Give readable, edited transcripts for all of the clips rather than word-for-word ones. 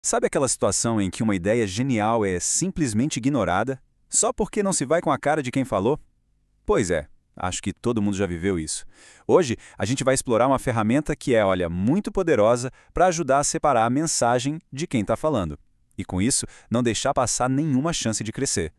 Sabe aquela situação em que uma ideia genial é simplesmente ignorada, só porque não se vai com a cara de quem falou? Pois é, acho que todo mundo já viveu isso. Hoje, a gente vai explorar uma ferramenta que é, olha, muito poderosa para ajudar a separar a mensagem de quem está falando. E com isso, não deixar passar nenhuma chance de crescer.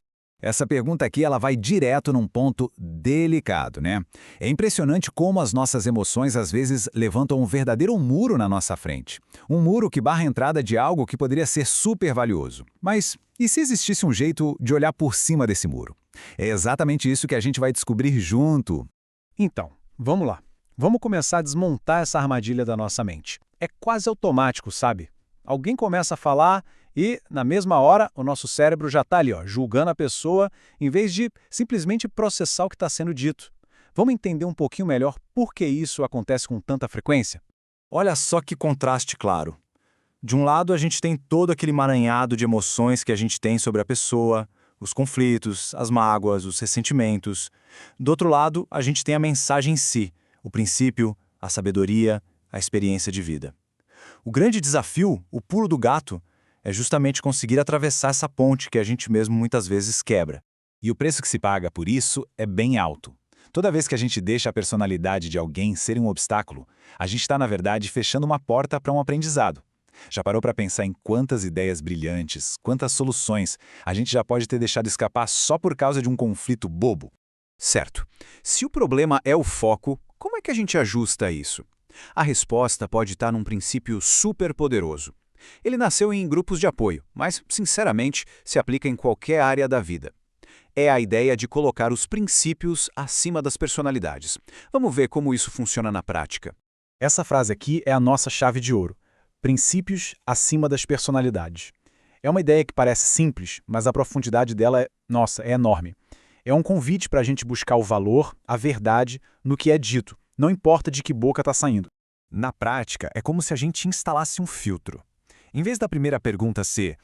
Essa pergunta aqui ela vai direto num ponto delicado, né? É impressionante como as nossas emoções às vezes levantam um verdadeiro muro na nossa frente. Um muro que barra a entrada de algo que poderia ser super valioso. Mas e se existisse um jeito de olhar por cima desse muro? É exatamente isso que a gente vai descobrir junto. Então, vamos lá. Vamos começar a desmontar essa armadilha da nossa mente. É quase automático, sabe? Alguém começa a falar e, na mesma hora, o nosso cérebro já está ali, ó, julgando a pessoa, em vez de simplesmente processar o que está sendo dito. Vamos entender um pouquinho melhor por que isso acontece com tanta frequência? Olha só que contraste claro. De um lado, a gente tem todo aquele emaranhado de emoções que a gente tem sobre a pessoa, os conflitos, as mágoas, os ressentimentos. Do outro lado, a gente tem a mensagem em si, o princípio, a sabedoria, a experiência de vida. O grande desafio, o pulo do gato, é justamente conseguir atravessar essa ponte que a gente mesmo muitas vezes quebra. E o preço que se paga por isso é bem alto. Toda vez que a gente deixa a personalidade de alguém ser um obstáculo, a gente está, na verdade, fechando uma porta para um aprendizado. Já parou para pensar em quantas ideias brilhantes, quantas soluções a gente já pode ter deixado escapar só por causa de um conflito bobo? Certo. Se o problema é o foco, como é que a gente ajusta isso? A resposta pode estar num princípio super poderoso. Ele nasceu em grupos de apoio, mas, sinceramente, se aplica em qualquer área da vida. É a ideia de colocar os princípios acima das personalidades. Vamos ver como isso funciona na prática. Essa frase aqui é a nossa chave de ouro. Princípios acima das personalidades. É uma ideia que parece simples, mas a profundidade dela é enorme. É um convite para a gente buscar o valor, a verdade, no que é dito, não importa de que boca está saindo. Na prática, é como se a gente instalasse um filtro. Em vez da primeira pergunta ser,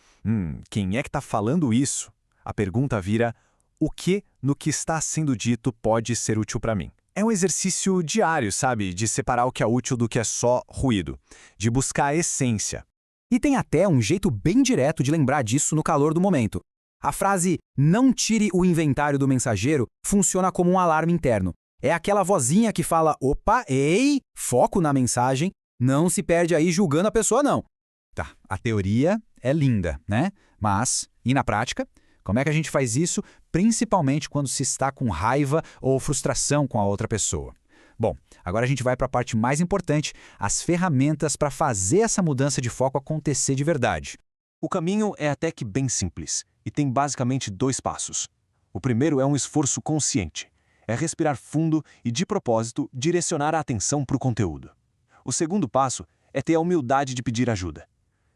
quem é que está falando isso? A pergunta vira, o que no que está sendo dito pode ser útil para mim? É um exercício diário, sabe? De separar o que é útil do que é só ruído. De buscar a essência. E tem até um jeito bem direto de lembrar disso no calor do momento. A frase "não tire o inventário do mensageiro" funciona como um alarme interno. É aquela vozinha que fala, opa, ei, foco na mensagem, não se perde aí julgando a pessoa não. Tá, a teoria é linda, né? Mas, e na prática? Como é que a gente faz isso, principalmente quando se está com raiva ou frustração com a outra pessoa? Bom, agora a gente vai para a parte mais importante, as ferramentas para fazer essa mudança de foco acontecer de verdade. O caminho é até que bem simples e tem basicamente 2 passos. O primeiro é um esforço consciente. É respirar fundo e, de propósito, direcionar a atenção para o conteúdo. O segundo passo é ter a humildade de pedir ajuda.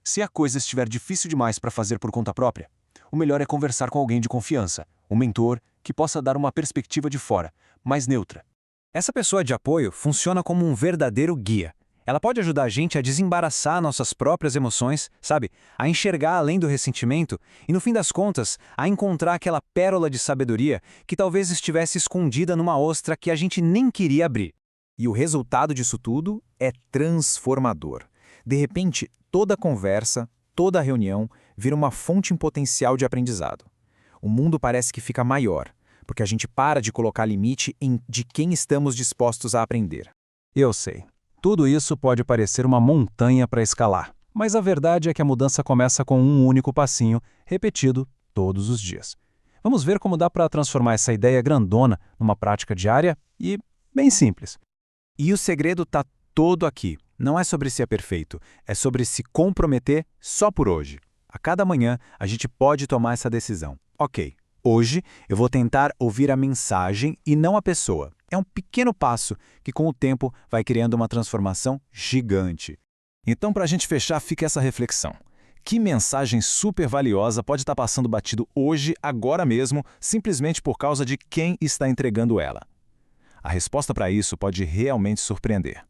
Se a coisa estiver difícil demais para fazer por conta própria, o melhor é conversar com alguém de confiança, um mentor, que possa dar uma perspectiva de fora, mais neutra. Essa pessoa de apoio funciona como um verdadeiro guia. Ela pode ajudar a gente a desembaraçar nossas próprias emoções, sabe? A enxergar além do ressentimento e, no fim das contas, a encontrar aquela pérola de sabedoria que talvez estivesse escondida numa ostra que a gente nem queria abrir. E o resultado disso tudo é transformador. De repente, toda conversa, toda reunião vira uma fonte em potencial de aprendizado. O mundo parece que fica maior, porque a gente para de colocar limite de quem estamos dispostos a aprender. Eu sei. Tudo isso pode parecer uma montanha para escalar, mas a verdade é que a mudança começa com um único passinho, repetido todos os dias. Vamos ver como dá para transformar essa ideia grandona numa prática diária e bem simples. E o segredo está todo aqui. Não é sobre ser perfeito, é sobre se comprometer só por hoje. A cada manhã, a gente pode tomar essa decisão. Ok, hoje eu vou tentar ouvir a mensagem e não a pessoa. É um pequeno passo que, com o tempo, vai criando uma transformação gigante. Então, para a gente fechar, fica essa reflexão. Que mensagem super valiosa pode estar passando batido hoje, agora mesmo, simplesmente por causa de quem está entregando ela? A resposta para isso pode realmente surpreender.